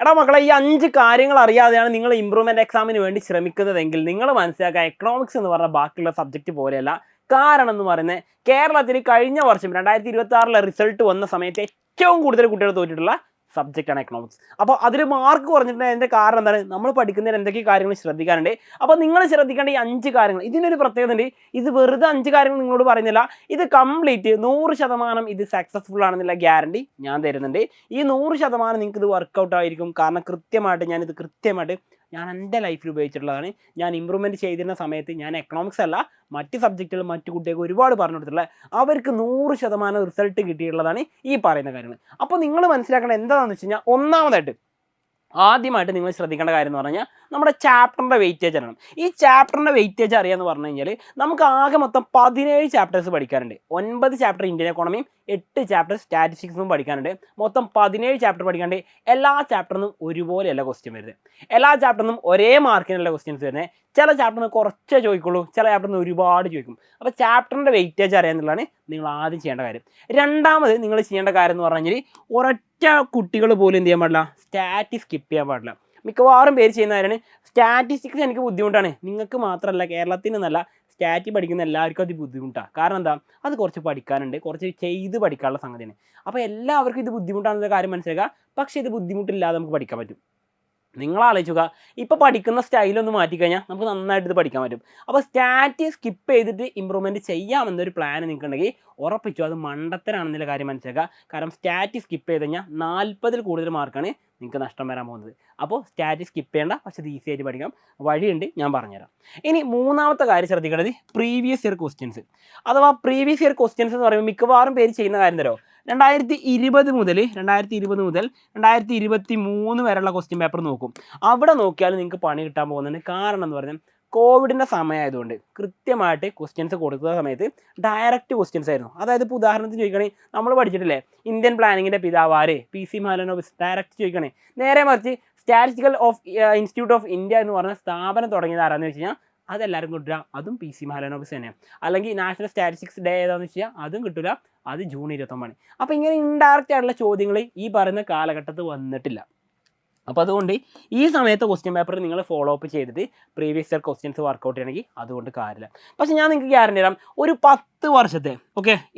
എടാ മക്കളെ, ഈ 5 കാര്യങ്ങൾ അറിയാതെയാണ് നിങ്ങൾ ഇംപ്രൂവ്മെന്റ് എക്സാമിന് വേണ്ടി ശ്രമിക്കുന്നതെങ്കിൽ നിങ്ങൾ മനസ്സിലാക്കുക, എക്കണോമിക്സ് എന്ന് പറഞ്ഞ ബാക്കിയുള്ള സബ്ജക്റ്റ് പോലെയല്ല. കാരണം എന്ന് പറയുന്നത് കേരളത്തിൽ കഴിഞ്ഞ വർഷം 2026 റിസൾട്ട് വന്ന സമയത്ത് ഏറ്റവും കൂടുതൽ കുട്ടികൾ തോറ്റിട്ടുള്ള സബ്ജക്റ്റാണ് എക്കണോമിക്സ്. അപ്പോൾ അതിൽ മാർക്ക് കുറഞ്ഞിട്ടുണ്ടെങ്കിൽ അതിൻ്റെ കാരണം എന്താണ്? നമ്മൾ പഠിക്കുന്നതിന് എന്തൊക്കെ കാര്യങ്ങൾ ശ്രദ്ധിക്കാനുണ്ട്. അപ്പോൾ നിങ്ങൾ ശ്രദ്ധിക്കേണ്ട ഈ 5 കാര്യങ്ങൾ, ഇതിനൊരു പ്രത്യേകത ഉണ്ട്. ഇത് വെറുതെ 5 കാര്യങ്ങൾ നിങ്ങളോട് പറയുന്നില്ല, ഇത് കംപ്ലീറ്റ് 100% ഇത് സക്സസ്ഫുൾ ആണെന്നുള്ള ഗ്യാരണ്ടി ഞാൻ തരുന്നുണ്ട്. ഈ 100% നിങ്ങൾക്ക് ഇത് വർക്കൗട്ട് ആയിരിക്കും. കാരണം കൃത്യമായിട്ട് ഞാൻ എൻ്റെ ലൈഫിൽ ഉപയോഗിച്ചിട്ടുള്ളതാണ്. ഞാൻ ഇമ്പ്രൂവ്മെൻറ്റ് ചെയ്തിരുന്ന സമയത്ത് ഞാൻ എക്കണോമിക്സ് അല്ല, മറ്റ് സബ്ജക്റ്റുകൾ മറ്റു കുട്ടികൾക്ക് ഒരുപാട് പറഞ്ഞു കൊടുത്തിട്ടുള്ളത്, അവർക്ക് 100% റിസൾട്ട് കിട്ടിയിട്ടുള്ളതാണ് ഈ പറയുന്ന കാര്യങ്ങൾ. അപ്പോൾ നിങ്ങൾ മനസ്സിലാക്കേണ്ടത് എന്താണെന്ന് വെച്ച് കഴിഞ്ഞാൽ, ആദ്യമായിട്ട് നിങ്ങൾ ശ്രദ്ധിക്കേണ്ട കാര്യം എന്ന് പറഞ്ഞാൽ നമ്മുടെ ചാപ്റ്ററിൻ്റെ വെയിറ്റേജ് അറിയണം. ഈ ചാപ്റ്ററിൻ്റെ വെയിറ്റേജ് അറിയാമെന്ന് പറഞ്ഞു കഴിഞ്ഞാൽ നമുക്ക് ആകെ മൊത്തം 17 ചാപ്റ്റേഴ്സ് പഠിക്കാനുണ്ട്. 9 ചാപ്റ്റർ ഇന്ത്യൻ എക്കോണമിയും 8 ചാപ്റ്റർ സ്റ്റാറ്റിസ്റ്റിക്സും പഠിക്കാനുണ്ട്. മൊത്തം 17 ചാപ്റ്റർ പഠിക്കാനുണ്ട്. എല്ലാ ചാപ്റ്ററിനും ഒരുപോലെയല്ല ക്വസ്റ്റ്യൻ വരുന്നത്. എല്ലാ ചാപ്റ്ററിനും ഒരേ മാർക്കിനുള്ള ക്വസ്റ്റ്യൻസ് വരുന്നത്. ചില ചാപ്റ്ററിന് കുറച്ചേ ചോദിക്കുള്ളൂ, ചില ചാപ്റ്ററിന് ഒരുപാട് ചോദിക്കും. അപ്പോൾ ചാപ്റ്ററിൻ്റെ വെയിറ്റേജ് അറിയാമെന്നുള്ളതാണ് നിങ്ങൾ ആദ്യം ചെയ്യേണ്ട കാര്യം. രണ്ടാമത് നിങ്ങൾ ചെയ്യേണ്ട കാര്യം എന്ന് പറഞ്ഞു കഴിഞ്ഞാൽ, ഒരൊറ്റ കുട്ടികൾ പോലും എന്ത് ചെയ്യാൻ പാടില്ല, സ്റ്റാറ്റി സ്കിപ്പ് ചെയ്യാൻ പാടില്ല. മിക്കവാറും പേര് ചെയ്യുന്ന കാര്യമാണ് സ്റ്റാറ്റിസ്റ്റിക്സ്. എനിക്ക് ബുദ്ധിമുട്ടാണ്. നിങ്ങൾക്ക് മാത്രമല്ല, കേരളത്തിന് നല്ല സ്റ്റാറ്റി പഠിക്കുന്ന എല്ലാവർക്കും അത് ബുദ്ധിമുട്ടാണ്. കാരണം എന്താ, അത് കുറച്ച് പഠിക്കാനുണ്ട്, കുറച്ച് ചെയ്ത് പഠിക്കാനുള്ള സംഗതിയാണ്. അപ്പോൾ എല്ലാവർക്കും ഇത് ബുദ്ധിമുട്ടാണെന്ന കാര്യം മനസ്സിലാക്കുക. പക്ഷേ ഇത് ബുദ്ധിമുട്ടില്ലാതെ നമുക്ക് പഠിക്കാൻ പറ്റും. നിങ്ങൾ ആലോചിക്കുക, ഇപ്പോൾ പഠിക്കുന്ന സ്റ്റൈലൊന്ന് മാറ്റിക്കഴിഞ്ഞാൽ നമുക്ക് നന്നായിട്ട് ഇത് പഠിക്കാൻ പറ്റും. അപ്പോൾ സ്റ്റാറ്റി സ്കിപ്പ് ചെയ്തിട്ട് ഇമ്പ്രൂവ്മെൻറ്റ് ചെയ്യാമെന്നൊരു പ്ലാൻ നിങ്ങൾക്കുണ്ടെങ്കിൽ ഉറപ്പിച്ചു അത് മണ്ടത്തരാണെന്നുള്ള കാര്യം മനസ്സിലാക്കുക. കാരണം സ്റ്റാറ്റി സ്കിപ്പ് ചെയ്ത് കഴിഞ്ഞാൽ 40-ൽ കൂടുതൽ മാർക്കാണ് നിങ്ങൾക്ക് നഷ്ടം വരാൻ പോകുന്നത്. അപ്പോൾ സ്റ്റാറ്റി സ്കിപ്പ് ചെയ്യേണ്ട, പക്ഷേ ഇത് ഈസി ആയിട്ട് പഠിക്കാം. വഴിയുണ്ട്, ഞാൻ പറഞ്ഞുതരാം. ഇനി മൂന്നാമത്തെ കാര്യം ശ്രദ്ധിക്കേണ്ടത് പ്രീവിയസ് ഇയർ ക്വസ്റ്റ്യൻസ്. അഥവാ പ്രീവിയസ് ഇയർ ക്വസ്റ്റ്യൻസ് എന്ന് പറയുമ്പോൾ മിക്കവാറും പേര് ചെയ്യുന്ന കാര്യം തരോ, 2020 മുതൽ 2023 വരെയുള്ള ക്വസ്റ്റ്യൻ പേപ്പർ നോക്കും. അവിടെ നോക്കിയാൽ നിങ്ങൾക്ക് പണി കിട്ടാൻ പോകുന്നുണ്ട്. കാരണം എന്ന് പറഞ്ഞാൽ കോവിഡിൻ്റെ സമയമായതുകൊണ്ട് കൃത്യമായിട്ട് ക്വസ്റ്റ്യൻസ് കൊടുക്കുന്ന സമയത്ത് ഡയറക്റ്റ് ക്വസ്റ്റ്യൻസ് ആയിരുന്നു. അതായത് ഇപ്പോൾ ഉദാഹരണത്തിന് ചോദിക്കണേ, നമ്മൾ പഠിച്ചിട്ടില്ലേ ഇന്ത്യൻ പ്ലാനിങ്ങിൻ്റെ പിതാവാര്, PC മഹലനോബിസ്, ഡയറക്റ്റ് ചോദിക്കണേ. നേരെ മറിച്ച് സ്റ്റാറ്റിസ്റ്റിക്കൽ ഇൻസ്റ്റിറ്റ്യൂട്ട് ഓഫ് ഇന്ത്യ എന്ന് പറഞ്ഞ സ്ഥാപനം തുടങ്ങിയത് ആരാന്ന് വെച്ച് കഴിഞ്ഞാൽ അതെല്ലാവരും കിട്ടില്ല, അതും PC മഹലനോബിസ് തന്നെയാണ്. അല്ലെങ്കിൽ നാഷണൽ സ്റ്റാറ്റിസ്റ്റിക്സ് ഡേ ഏതാണെന്ന് വെച്ച് കഴിഞ്ഞാൽ അതും കിട്ടില്ല, അത് ജൂൺ 29. അപ്പോൾ ഇങ്ങനെ ഇൻഡയറക്റ്റ് ആയിട്ടുള്ള ചോദ്യങ്ങൾ ഈ പറയുന്ന കാലഘട്ടത്തിൽ വന്നിട്ടില്ല. അപ്പോൾ അതുകൊണ്ട് ഈ സമയത്ത് ക്വസ്റ്റ്യൻ പേപ്പർ നിങ്ങൾ ഫോളോ അപ്പ് ചെയ്തിട്ട് പ്രീവിയസ് ഇയർ ക്വസ്റ്റ്യൻസ് വർക്കൗട്ട് ചെയ്യണമെങ്കിൽ അതുകൊണ്ട് കാര്യമില്ല. പക്ഷേ ഞാൻ നിങ്ങൾക്ക് ഗ്യാരണ്ടി തരാം, ഒരു 10 വർഷത്തെ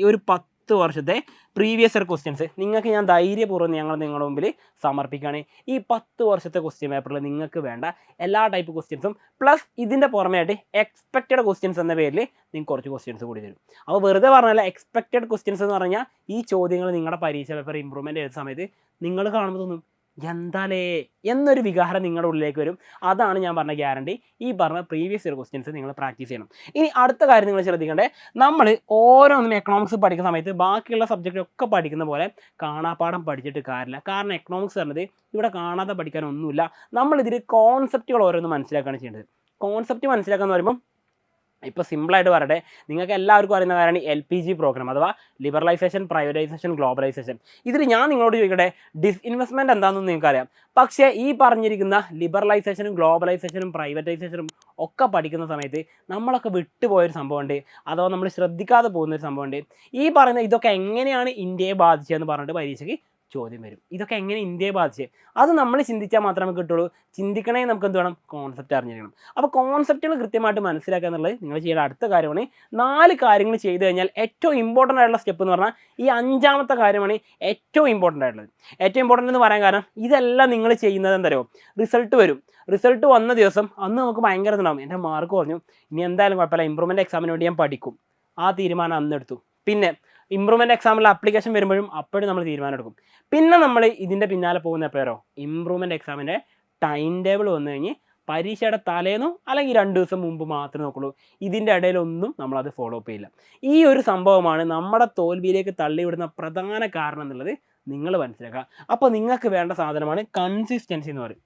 ഈ ഒരു 10 വർഷത്തെ പ്രീവിയസ് ഇയർ ക്വസ്റ്റ്യൻസ് നിങ്ങൾക്ക് ഞാൻ ധൈര്യപൂർവ്വം നിങ്ങളുടെ മുമ്പിൽ സമർപ്പിക്കുകയാണ്. ഈ 10 വർഷത്തെ ക്വസ്റ്റ്യൻ പേപ്പറിൽ നിങ്ങൾക്ക് വേണ്ട എല്ലാ ടൈപ്പ് ക്വസ്റ്റ്യൻസും പ്ലസ് ഇതിൻ്റെ പുറമെയായിട്ട് എക്സ്പെക്റ്റഡ് ക്വസ്റ്റ്യൻസ് എന്ന പേരിൽ നിങ്ങൾക്ക് കുറച്ച് ക്വസ്റ്റ്യൻസ് കൂടി തരും. അപ്പോൾ വെറുതെ പറഞ്ഞാൽ എക്സ്പെക്റ്റഡ് ക്വസ്റ്റ്യൻസ് എന്ന് പറഞ്ഞാൽ ഈ ചോദ്യങ്ങൾ നിങ്ങളുടെ പരീക്ഷ പേപ്പർ ഇമ്പ്രൂവ്മെൻറ്റ് ചെയ്ത സമയത്ത് നിങ്ങൾ കാണുമ്പോൾ തോന്നും എന്താലേ എന്നൊരു വികാരം നിങ്ങളുടെ ഉള്ളിലേക്ക് വരും. അതാണ് ഞാൻ പറഞ്ഞ ഗ്യാരണ്ടി. ഈ പറഞ്ഞ പ്രീവിയസ് ഇയർ ക്വസ്റ്റ്യൻസ് നിങ്ങൾ പ്രാക്ടീസ് ചെയ്യണം. ഇനി അടുത്ത കാര്യം നിങ്ങൾ ശ്രദ്ധിക്കേണ്ടത്, നമ്മൾ ഓരോന്നും എക്കണോമിക്സ് പഠിക്കുന്ന സമയത്ത് ബാക്കിയുള്ള സബ്ജക്റ്റൊക്കെ പഠിക്കുന്ന പോലെ കാണാപ്പാഠം പഠിച്ചിട്ട് കാര്യമില്ല. കാരണം എക്കണോമിക്സ് പറഞ്ഞത് ഇവിടെ കാണാതെ പഠിക്കാനൊന്നുമില്ല. നമ്മളിതിൽ കോൺസെപ്റ്റുകൾ ഓരോന്ന് മനസ്സിലാക്കുകയാണ് ചെയ്യേണ്ടത്. കോൺസെപ്റ്റ് മനസ്സിലാക്കുക എന്ന് പറയുമ്പോൾ, ഇപ്പോൾ സിമ്പിളായിട്ട് പറയട്ടെ, നിങ്ങൾക്ക് എല്ലാവർക്കും അറിയുന്ന കാര്യമാണ് LPG പ്രോഗ്രാം അഥവാ ലിബറലൈസേഷൻ, പ്രൈവറ്റൈസേഷൻ, ഗ്ലോബലൈസേഷൻ. ഇതിൽ ഞാൻ നിങ്ങളോട് ചോദിക്കട്ടെ, ഡിസ്ഇൻവെസ്റ്റ്മെൻറ്റ് എന്താണെന്ന് നിങ്ങൾക്കറിയാം. പക്ഷേ ഈ പറഞ്ഞിരിക്കുന്ന ലിബറലൈസേഷനും ഗ്ലോബലൈസേഷനും പ്രൈവറ്റൈസേഷനും ഒക്കെ പഠിക്കുന്ന സമയത്ത് നമ്മളൊക്കെ വിട്ടുപോയൊരു സംഭവമുണ്ട്, അഥവാ നമ്മൾ ശ്രദ്ധിക്കാതെ പോകുന്നൊരു സംഭവമുണ്ട്. ഈ പറയുന്ന ഇതൊക്കെ എങ്ങനെയാണ് ഇന്ത്യയെ ബാധിച്ചതെന്ന് പറഞ്ഞിട്ട് പരീക്ഷയ്ക്ക് ചോദ്യം വരും. ഇതൊക്കെ എങ്ങനെ ഇന്ത്യയെ ബാധിച്ചത്, അത് നമ്മൾ ചിന്തിച്ചാൽ മാത്രമേ കിട്ടുള്ളൂ. ചിന്തിക്കണേ നമുക്ക് എന്ത് വേണം, കോൺസെപ്റ്റ് അറിഞ്ഞിരിക്കണം. അപ്പോൾ കോൺസെപ്റ്റുകൾ കൃത്യമായിട്ട് മനസ്സിലാക്കുക എന്നുള്ളത് നിങ്ങൾ ചെയ്യേണ്ട അടുത്ത കാര്യമാണ്. 4 കാര്യങ്ങൾ ചെയ്ത് കഴിഞ്ഞാൽ ഏറ്റവും ഇമ്പോർട്ടൻ്റ് ആയിട്ടുള്ള സ്റ്റെപ്പ് എന്ന് പറഞ്ഞാൽ ഈ 5ാമത്തെ കാര്യമാണ് ഏറ്റവും ഇമ്പോർട്ടൻ്റ് ആയിട്ടുള്ളത്. ഏറ്റവും ഇമ്പോർട്ടൻ്റ് എന്ന് പറയാൻ കാരണം, ഇതെല്ലാം നിങ്ങൾ ചെയ്യുന്നത് എന്തോ, റിസൾട്ട് വരും. റിസൾട്ട് വന്ന ദിവസം അന്ന് നമുക്ക് ഭയങ്കര ഇതുണ്ടാവും, എൻ്റെ മാർക്ക് കുറഞ്ഞു, ഇനി എന്തായാലും കുഴപ്പമില്ല, ഇമ്പ്രൂവ്മെൻറ്റ് എക്സാമിന് വേണ്ടി ഞാൻ പഠിക്കും. ആ തീരുമാനം അന്നെടുത്തു. പിന്നെ ഇമ്പ്രൂവ്മെൻറ്റ് എക്സാമിലെ അപ്ലിക്കേഷൻ വരുമ്പോഴും അപ്പോഴും നമ്മൾ തീരുമാനം എടുക്കും. പിന്നെ നമ്മൾ ഇതിൻ്റെ പിന്നാലെ പോകുന്ന എപ്പോഴോ, ഇമ്പ്രൂവ്മെൻറ്റ് എക്സാമിൻ്റെ ടൈം ടേബിൾ വന്നു കഴിഞ്ഞ് പരീക്ഷയുടെ തലേന്നോ അല്ലെങ്കിൽ 2 ദിവസം മുമ്പ് മാത്രമേ നോക്കുള്ളൂ. ഇതിൻ്റെ ഇടയിലൊന്നും നമ്മളത് ഫോളോ അപ്പ് ചെയ്യില്ല. ഈ ഒരു സംഭവമാണ് നമ്മുടെ തോൽവിയിലേക്ക് തള്ളിവിടുന്ന പ്രധാന കാരണം എന്നുള്ളത് നിങ്ങൾ മനസ്സിലാക്കുക. അപ്പോൾ നിങ്ങൾക്ക് വേണ്ട സാധനമാണ് കൺസിസ്റ്റൻസി എന്ന് പറയും.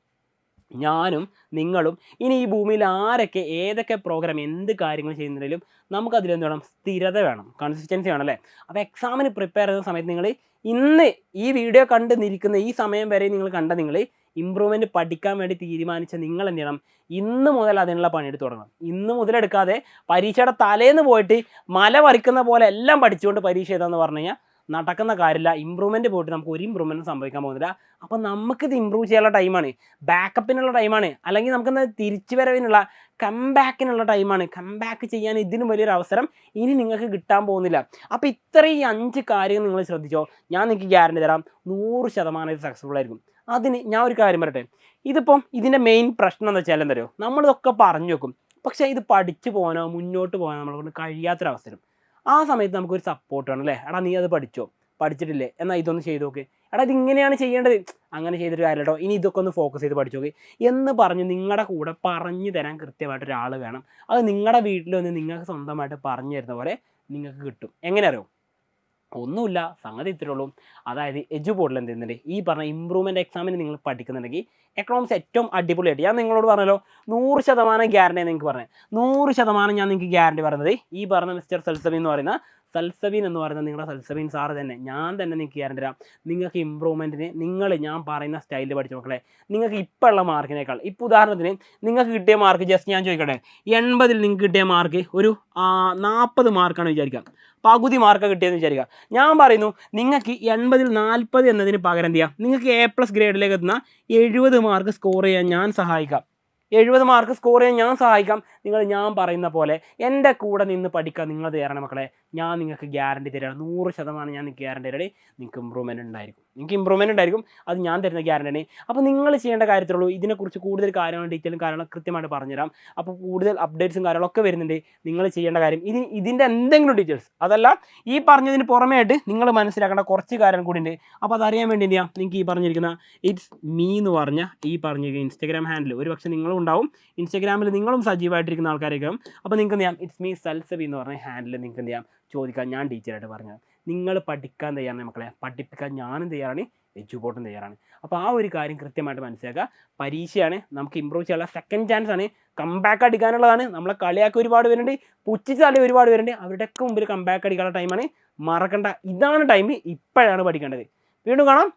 ഞാനും നിങ്ങളും ഇനി ഈ ഭൂമിയിൽ ആരൊക്കെ ഏതൊക്കെ പ്രോഗ്രാം എന്ത് കാര്യങ്ങൾ ചെയ്യുന്നതിലും നമുക്കതിലെന്ത് വേണം, സ്ഥിരത വേണം, കൺസിസ്റ്റൻസി വേണം അല്ലേ. അപ്പോൾ എക്സാമിന് പ്രിപ്പയർ ചെയ്യുന്ന സമയത്ത് നിങ്ങൾ ഇന്ന് ഈ വീഡിയോ കണ്ട് നിൽക്കുന്ന ഈ സമയം വരെ നിങ്ങൾ ഇമ്പ്രൂവ്മെൻറ്റ് പഠിക്കാൻ വേണ്ടി തീരുമാനിച്ച നിങ്ങൾ എന്ത് ചെയ്യണം, ഇന്ന് മുതൽ അതിനുള്ള പണിയെടുത്ത് തുടങ്ങണം. ഇന്ന് മുതലെടുക്കാതെ പരീക്ഷയുടെ തലേന്ന് പോയിട്ട് മല വരയ്ക്കുന്ന പോലെ എല്ലാം പഠിച്ചുകൊണ്ട് പരീക്ഷ എഴുതാമെന്ന് പറഞ്ഞു കഴിഞ്ഞാൽ നടക്കുന്ന കാര്യമില്ല. ഇമ്പ്രൂവ്മെൻറ്റ് പോയിട്ട് നമുക്ക് ഒരു ഇമ്പ്രൂവ്മെൻറ്റും സംഭവിക്കാൻ പോകുന്നില്ല. അപ്പോൾ നമുക്കിത് ഇമ്പ്രൂവ് ചെയ്യാനുള്ള ടൈമാണ്, ബാക്കപ്പിനുള്ള ടൈമാണ്, അല്ലെങ്കിൽ നമുക്കെന്താ തിരിച്ചു വരവിനുള്ള കംബാക്കിനുള്ള ടൈമാണ്. കംബാക്ക് ചെയ്യാൻ ഇതിനും വലിയൊരു അവസരം ഇനി നിങ്ങൾക്ക് കിട്ടാൻ പോകുന്നില്ല. അപ്പോൾ ഇത്രയും 5 കാര്യങ്ങൾ നിങ്ങൾ ശ്രദ്ധിച്ചോ, ഞാൻ നിങ്ങൾക്ക് ഗ്യാരണ്ടി തരാം 100% ഇത് സക്സസ്ഫുൾ ആയിരിക്കും. അതിന് ഞാൻ ഒരു കാര്യം പറയട്ടെ, ഇതിപ്പം ഇതിൻ്റെ മെയിൻ പ്രശ്നം എന്ന് വെച്ചാൽ എന്താ അറിയോ, നമ്മളിതൊക്കെ പറഞ്ഞു വെക്കും, പക്ഷേ ഇത് പഠിച്ചു പോകാനോ മുന്നോട്ട് പോകാനോ നമ്മളെ കൊണ്ട് കഴിയാത്തൊരവസരം. ആ സമയത്ത് നമുക്കൊരു സപ്പോർട്ട് വേണം അല്ലേ, എടാ നീ അത് പഠിച്ചോ, പഠിച്ചിട്ടില്ലേ എന്നാൽ ഇതൊന്ന് ചെയ്ത് നോക്ക്, എടാ ഇതിങ്ങനെയാണ് ചെയ്യേണ്ടത്, അങ്ങനെ ചെയ്തിട്ട് കാര്യം കേട്ടോ, ഇനി ഇതൊക്കെ ഒന്ന് ഫോക്കസ് ചെയ്ത് പഠിച്ചു നോക്ക് എന്ന് പറഞ്ഞ് നിങ്ങളുടെ കൂടെ പറഞ്ഞു തരാൻ കൃത്യമായിട്ട് ഒരാൾ വേണം. അത് നിങ്ങളുടെ വീട്ടിൽ വന്ന് നിങ്ങൾക്ക് സ്വന്തമായിട്ട് പറഞ്ഞു തരുന്ന പോലെ നിങ്ങൾക്ക് കിട്ടും. എങ്ങനെ അറിയോ, ഒന്നുമില്ല, സംഗതി ഇത്രേ ഉള്ളൂ. അതായത് എജുബോർഡിൽ എന്ത് ചെയ്യുന്നുണ്ട്, ഈ പറഞ്ഞ ഇമ്പ്രൂവ്മെൻറ്റ് എക്സാമിന് നിങ്ങൾ പഠിക്കുന്നുണ്ടെങ്കിൽ എക്കണോമിക്സ് ഏറ്റവും അടിപൊളിയായിട്ട് ഞാൻ നിങ്ങളോട് പറഞ്ഞല്ലോ 100% ഗ്യാരണ്ടി നിങ്ങൾക്ക് പറഞ്ഞത്, 100% ഞാൻ നിങ്ങൾക്ക് ഗ്യാരണ്ടി പറയുന്നത് ഈ പറഞ്ഞ മിസ്റ്റർ സൽസബീൻ എന്ന് പറയുന്ന നിങ്ങളുടെ സൽസബീൻ സാറ് തന്നെ, ഞാൻ തന്നെ നിങ്ങൾക്ക് ഗ്യാരണ്ടി തരാം. നിങ്ങൾക്ക് ഇമ്പ്രൂവ്മെൻറ്റിന് ഞാൻ പറയുന്ന സ്റ്റൈലിൽ പഠിച്ചു മക്കളെ, നിങ്ങൾക്ക് ഇപ്പോൾ ഉള്ള മാർക്കിനേക്കാൾ, ഇപ്പോൾ ഉദാഹരണത്തിന് നിങ്ങൾക്ക് കിട്ടിയ മാർക്ക് ജസ്റ്റ് ഞാൻ ചോദിക്കട്ടെ, 80-ൽ നിങ്ങൾക്ക് കിട്ടിയ മാർക്ക് ഒരു 40 മാർക്കാണ് വിചാരിക്കുക, പകുതി മാർക്ക് കിട്ടിയെന്ന് വിചാരിക്കുക. ഞാൻ പറയുന്നു നിങ്ങൾക്ക് 80-ൽ 40 എന്നതിന് പകരം എന്ത് ചെയ്യാം, നിങ്ങൾക്ക് A+ ഗ്രേഡിലേക്ക് എത്തുന്ന 70 മാർക്ക് സ്കോർ ചെയ്യാൻ ഞാൻ സഹായിക്കാം. 70 മാർക്ക് സ്കോർ ചെയ്യാൻ ഞാൻ സഹായിക്കാം. ഞാൻ പറയുന്ന പോലെ എൻ്റെ കൂടെ നിന്ന് പഠിക്കാൻ നിങ്ങൾ തയ്യാറാണ് മക്കളെ, ഞാൻ നിങ്ങൾക്ക് ഗ്യാരണ്ടി തരാം, 100% ഞാൻ നിങ്ങൾക്ക് ഗ്യാരണ്ടി തരാം. നിങ്ങൾക്ക് ഇമ്പ്രൂവ്മെൻറ്റ് ഉണ്ടായിരിക്കും, അത് ഞാൻ തരുന്ന ഗ്യാരണ്ടിയാണ്. അപ്പോൾ നിങ്ങൾ ചെയ്യേണ്ട കാര്യത്തിലുള്ളൂ, ഇതിനെക്കുറിച്ച് കൂടുതൽ കാര്യങ്ങളും ഡീറ്റെയിലും കാര്യങ്ങളും കൃത്യമായിട്ട് പറഞ്ഞുതരാം. അപ്പോൾ കൂടുതൽ അപ്ഡേറ്റ്സും കാര്യങ്ങളൊക്കെ വരുന്നുണ്ട്. നിങ്ങൾ ചെയ്യേണ്ട കാര്യം ഇതിൻ്റെ എന്തെങ്കിലും ഡീറ്റെയിൽസ്, അതല്ല ഈ പറഞ്ഞതിന് പുറമേ ആയിട്ട് നിങ്ങൾ മനസ്സിലാക്കേണ്ട കുറച്ച് കാര്യം കൂടി ഉണ്ട്. അപ്പോൾ അതറിയാൻ വേണ്ടി എന്ത് ചെയ്യാം, നിങ്ങൾക്ക് ഈ പറഞ്ഞിരിക്കുന്ന ഇറ്റ്സ് മീ എന്ന് പറഞ്ഞ ഈ പറഞ്ഞിരിക്കുന്ന ഇൻസ്റ്റാഗ്രാം ഹാൻഡിൽ, ഒരു പക്ഷേ നിങ്ങളും ഉണ്ടാവും, ഇൻസ്റ്റാഗ്രാമിൽ നിങ്ങളും സജീവമായിട്ടിരിക്കുന്ന ആൾക്കാരൊക്കെയും. അപ്പോൾ നിങ്ങൾക്ക് എന്ത് ചെയ്യാം, ഇറ്റ്സ് മീ സൽസബി എന്ന് പറഞ്ഞ ഹാൻഡിൽ നിങ്ങൾക്ക് എന്ത് ചെയ്യാം ചോദിക്കാൻ, ഞാൻ ടീച്ചറായിട്ട് പറഞ്ഞത്. നിങ്ങൾ പഠിക്കാൻ തയ്യാറാണ് മക്കളെ, പഠിപ്പിക്കാൻ ഞാനും തയ്യാറാണ്, എജുബോർഡും തയ്യാറാണ്. അപ്പോൾ ആ ഒരു കാര്യം കൃത്യമായിട്ട് മനസ്സിലാക്കുക. പരീക്ഷയാണ്, നമുക്ക് ഇമ്പ്രൂവ് ചെയ്യാനുള്ള സെക്കൻഡ് ചാൻസ് ആണ്, കംബാക്ക് അടിക്കാനുള്ളതാണ്. നമ്മളെ കളിയാക്കി ഒരുപാട് പേരുണ്ട്, പുച്ഛിച്ചാലേ ഒരുപാട് പേരുണ്ട്, അവരുടെയൊക്കെ മുമ്പിൽ കംബാക്ക് അടിക്കാനുള്ള ടൈമാണ്. മറക്കണ്ട, ഇതാണ് ടൈം, ഇപ്പോഴാണ് പഠിക്കേണ്ടത്. വീണ്ടും കാണാം.